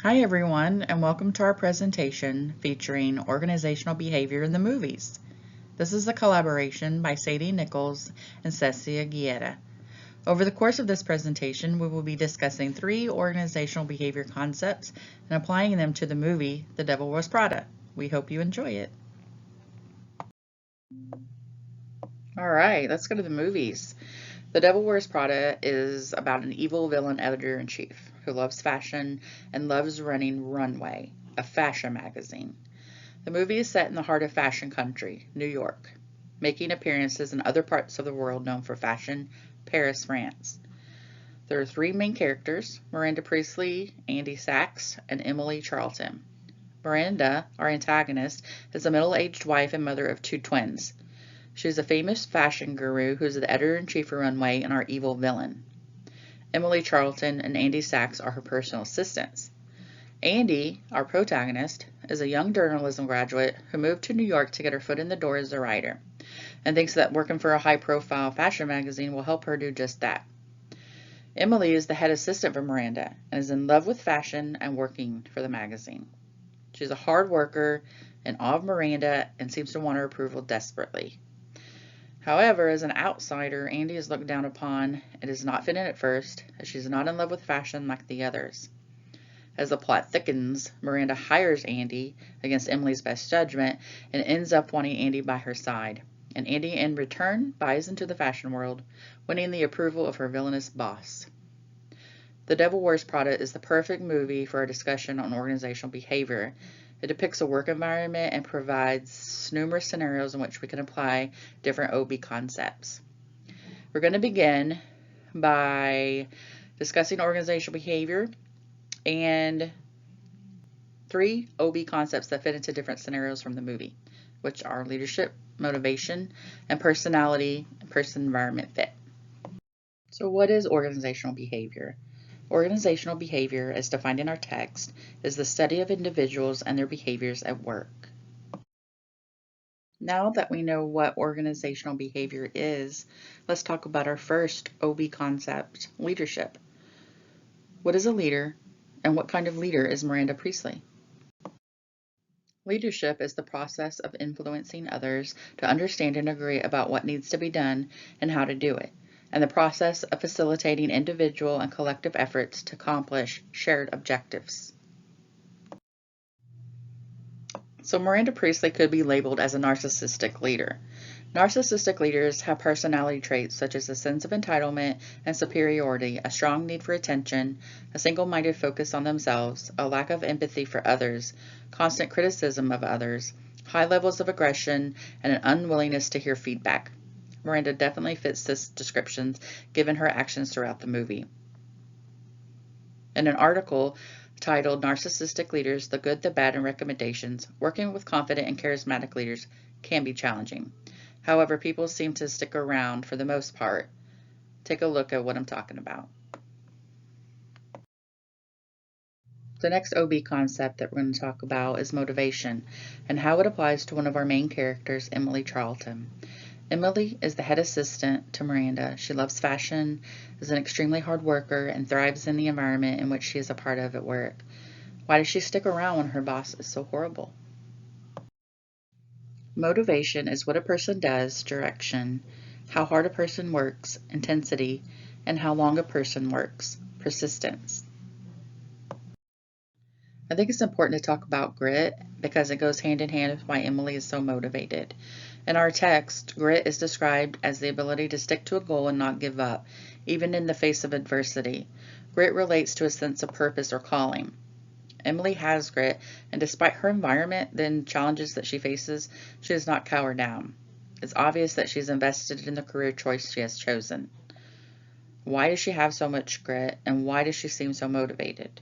Hi everyone, and welcome to our presentation featuring organizational behavior in the movies. This is a collaboration by Sadie Nichols and Cecia Guieta. Over the course of this presentation, we will be discussing 3 organizational behavior concepts and applying them to the movie The Devil Wears Prada. We hope you enjoy it. All right, let's go to the movies. The Devil Wears Prada is about an evil villain editor-in-chief who loves fashion and loves running Runway, a fashion magazine. The movie is set in the heart of fashion country, New York, making appearances in other parts of the world known for fashion, Paris, France. There are 3 main characters, Miranda Priestley, Andy Sachs, and Emily Charlton. Miranda, our antagonist, is a middle-aged wife and mother of 2 twins. She is a famous fashion guru who is the editor-in-chief of Runway and our evil villain. Emily Charlton and Andy Sachs are her personal assistants. Andy, our protagonist, is a young journalism graduate who moved to New York to get her foot in the door as a writer, and thinks that working for a high-profile fashion magazine will help her do just that. Emily is the head assistant for Miranda and is in love with fashion and working for the magazine. She's a hard worker, in awe of Miranda, and seems to want her approval desperately. However, as an outsider, Andy is looked down upon and does not fit in at first, as she's not in love with fashion like the others. As the plot thickens, Miranda hires Andy against Emily's best judgment and ends up wanting Andy by her side. And Andy, in return, buys into the fashion world, winning the approval of her villainous boss. The Devil Wears Prada is the perfect movie for a discussion on organizational behavior. It depicts a work environment and provides numerous scenarios in which we can apply different OB concepts. We're going to begin by discussing organizational behavior and 3 OB concepts that fit into different scenarios from the movie, which are leadership, motivation, and personality and person-environment fit. So what is organizational behavior? Organizational behavior, as defined in our text, is the study of individuals and their behaviors at work. Now that we know what organizational behavior is, let's talk about our first OB concept, leadership. What is a leader, and what kind of leader is Miranda Priestley? Leadership is the process of influencing others to understand and agree about what needs to be done and how to do it, and the process of facilitating individual and collective efforts to accomplish shared objectives. So Miranda Priestley could be labeled as a narcissistic leader. Narcissistic leaders have personality traits such as a sense of entitlement and superiority, a strong need for attention, a single-minded focus on themselves, a lack of empathy for others, constant criticism of others, high levels of aggression, and an unwillingness to hear feedback. Miranda definitely fits this description given her actions throughout the movie. In an article titled Narcissistic Leaders, the Good, the Bad, and Recommendations, working with confident and charismatic leaders can be challenging. However, people seem to stick around for the most part. Take a look at what I'm talking about. The next OB concept that we're going to talk about is motivation and how it applies to one of our main characters, Emily Charlton. Emily is the head assistant to Miranda. She loves fashion, is an extremely hard worker, and thrives in the environment in which she is a part of at work. Why does she stick around when her boss is so horrible? Motivation is what a person does, direction, how hard a person works, intensity, and how long a person works, persistence. I think it's important to talk about grit because it goes hand in hand with why Emily is so motivated. In our text, grit is described as the ability to stick to a goal and not give up, even in the face of adversity. Grit relates to a sense of purpose or calling. Emily has grit, and despite her environment and challenges that she faces, she does not cower down. It's obvious that she's invested in the career choice she has chosen. Why does she have so much grit, and why does she seem so motivated?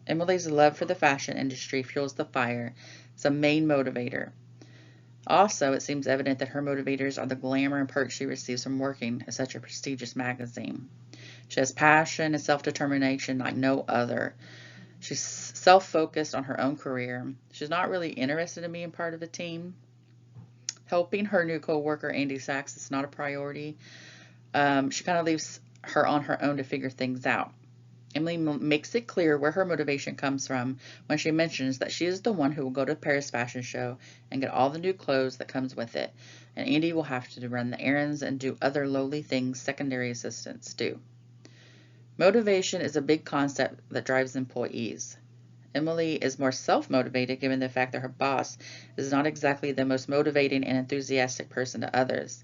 Emily's love for the fashion industry fuels the fire. It's a main motivator. Also, it seems evident that her motivators are the glamour and perks she receives from working at such a prestigious magazine. She has passion and self-determination like no other. She's self-focused on her own career. She's not really interested in being part of a team. Helping her new co-worker, Andy Sachs, is not a priority. She kind of leaves her on her own to figure things out. Emily makes it clear where her motivation comes from when she mentions that she is the one who will go to the Paris fashion show and get all the new clothes that comes with it, and Andy will have to run the errands and do other lowly things secondary assistants do. Motivation is a big concept that drives employees. Emily is more self-motivated given the fact that her boss is not exactly the most motivating and enthusiastic person to others.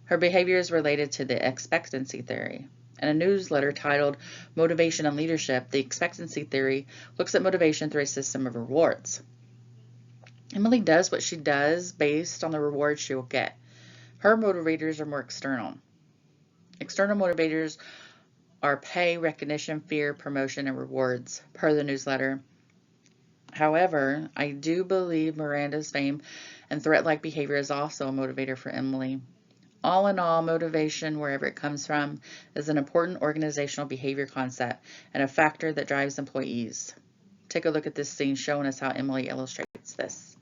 Her behavior is related to the expectancy theory. In a newsletter titled Motivation and Leadership, the expectancy theory looks at motivation through a system of rewards. Emily does what she does based on the rewards she will get. Her motivators are more external. External motivators are pay, recognition, fear, promotion, and rewards, per the newsletter. However, I do believe Miranda's fame and threat-like behavior is also a motivator for Emily. All in all, motivation, wherever it comes from, is an important organizational behavior concept and a factor that drives employees. Take a look at this scene showing us how Emily illustrates this.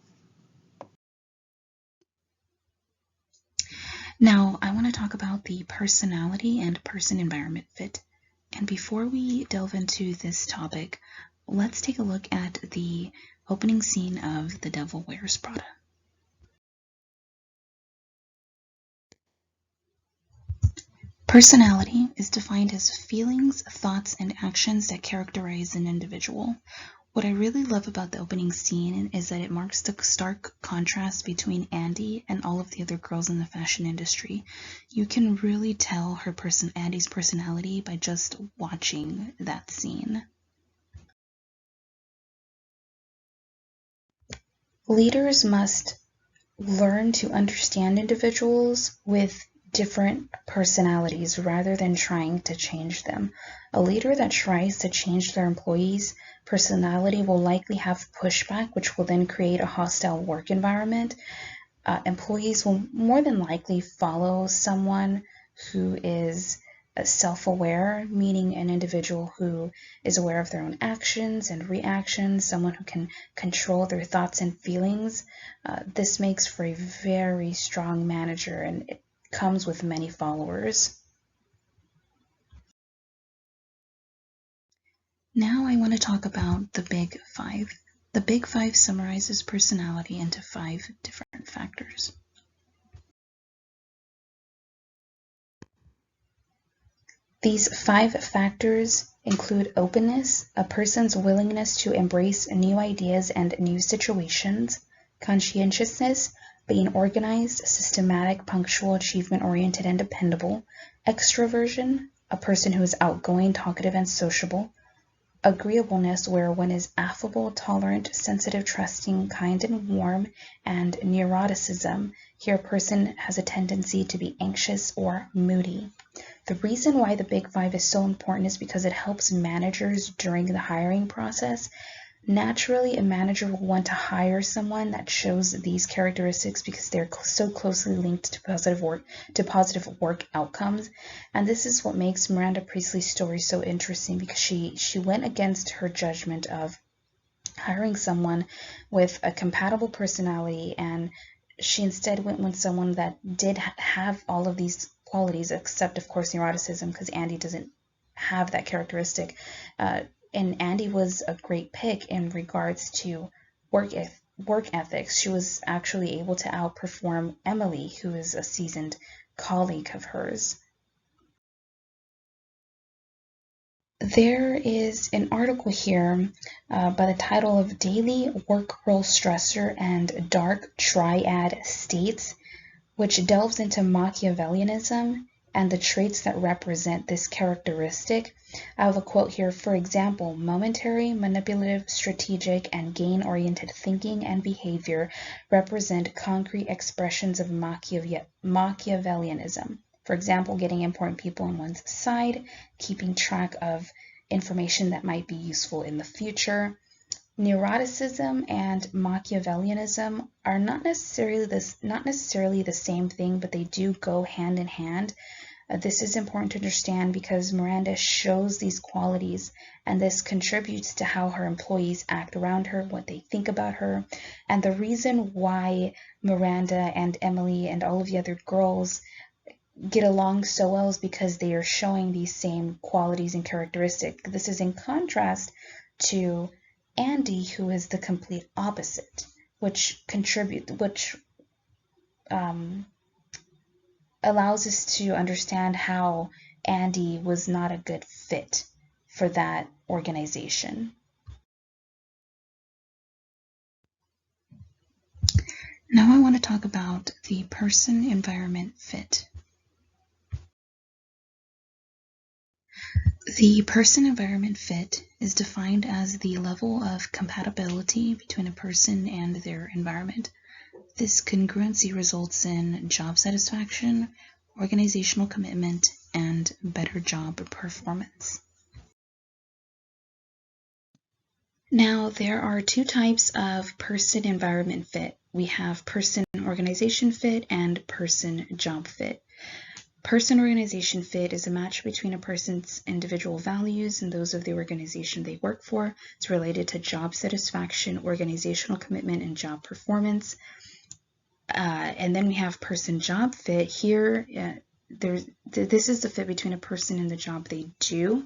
Now, I want to talk about the personality and person-environment fit. And before we delve into this topic, let's take a look at the opening scene of The Devil Wears Prada. Personality is defined as feelings, thoughts, and actions that characterize an individual. What I really love about the opening scene is that it marks the stark contrast between Andy and all of the other girls in the fashion industry. You can really tell Andy's personality by just watching that scene. Leaders must learn to understand individuals with different personalities rather than trying to change them. A leader that tries to change their employees' personality will likely have pushback, which will then create a hostile work environment. Employees will more than likely follow someone who is self-aware, meaning an individual who is aware of their own actions and reactions, someone who can control their thoughts and feelings. This makes for a very strong manager, and it comes with many followers. Now I want to talk about the Big Five. The Big Five summarizes personality into 5 different factors. These 5 factors include openness, a person's willingness to embrace new ideas and new situations; conscientiousness, being organized, systematic, punctual, achievement-oriented, and dependable; extroversion, a person who is outgoing, talkative, and sociable; agreeableness, where one is affable, tolerant, sensitive, trusting, kind, and warm; and neuroticism, here a person has a tendency to be anxious or moody. The reason why the Big Five is so important is because it helps managers during the hiring process. Naturally, a manager will want to hire someone that shows these characteristics because they're so closely linked to positive work outcomes. And this is what makes Miranda Priestley's story so interesting, because she went against her judgment of hiring someone with a compatible personality, and she instead went with someone that did have all of these qualities, except of course neuroticism, because Andy doesn't have that characteristic. And Andy was a great pick in regards to work ethics. She was actually able to outperform Emily, who is a seasoned colleague of hers. There is an article here by the title of Daily Work Role Stressor and Dark Triad States, which delves into Machiavellianism and the traits that represent this characteristic. I have a quote here. For example, momentary, manipulative, strategic, and gain-oriented thinking and behavior represent concrete expressions of Machiavellianism. For example, getting important people on one's side, keeping track of information that might be useful in the future. Neuroticism and Machiavellianism are not necessarily the same thing, but they do go hand in hand. This is important to understand because Miranda shows these qualities, and this contributes to how her employees act around her, what they think about her. And the reason why Miranda and Emily and all of the other girls get along so well is because they are showing these same qualities and characteristics. This is in contrast to Andy, who is the complete opposite, which allows us to understand how Andy was not a good fit for that organization. Now I want to talk about the person-environment fit. The person-environment fit is defined as the level of compatibility between a person and their environment. This congruency results in job satisfaction, organizational commitment, and better job performance. Now, there are two types of person-environment fit. We have person-organization fit and person-job fit. Person-organization fit is a match between a person's individual values and those of the organization they work for. It's related to job satisfaction, organizational commitment, and job performance. And then we have person-job fit. Here, this is the fit between a person and the job they do.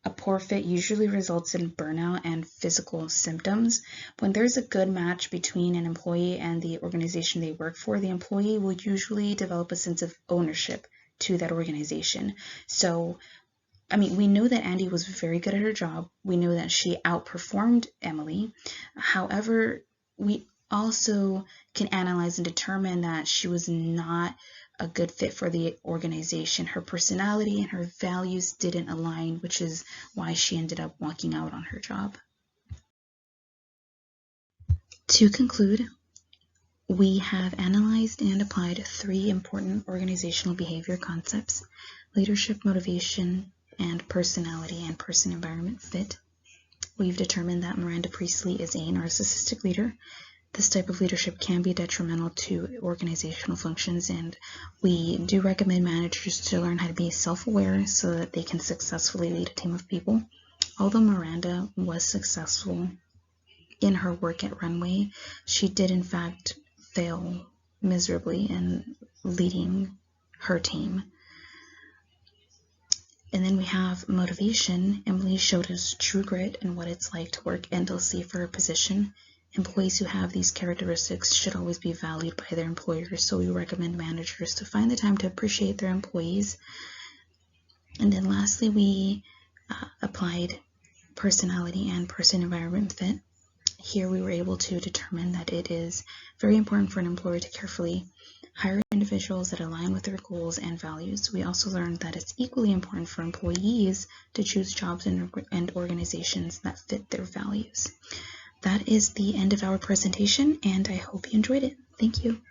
A poor fit usually results in burnout and physical symptoms. When there's a good match between an employee and the organization they work for, the employee will usually develop a sense of ownership to that organization. So, we know that Andy was very good at her job. We know that she outperformed Emily. However, we also can analyze and determine that she was not a good fit for the organization. Her personality and her values didn't align, which is why she ended up walking out on her job. To conclude, we have analyzed and applied 3 important organizational behavior concepts: leadership, motivation, and personality and person-environment fit. We've determined that Miranda Priestley is a narcissistic leader. This type of leadership can be detrimental to organizational functions, and we do recommend managers to learn how to be self-aware so that they can successfully lead a team of people. Although Miranda was successful in her work at Runway, she did in fact fail miserably in leading her team. And then we have motivation. Emily showed us true grit and what it's like to work endlessly for a position. Employees who have these characteristics should always be valued by their employers, so we recommend managers to find the time to appreciate their employees. And then lastly, we applied personality and person-environment fit. Here we were able to determine that it is very important for an employer to carefully hire individuals that align with their goals and values. We also learned that it's equally important for employees to choose jobs and organizations that fit their values. That is the end of our presentation, and I hope you enjoyed it. Thank you.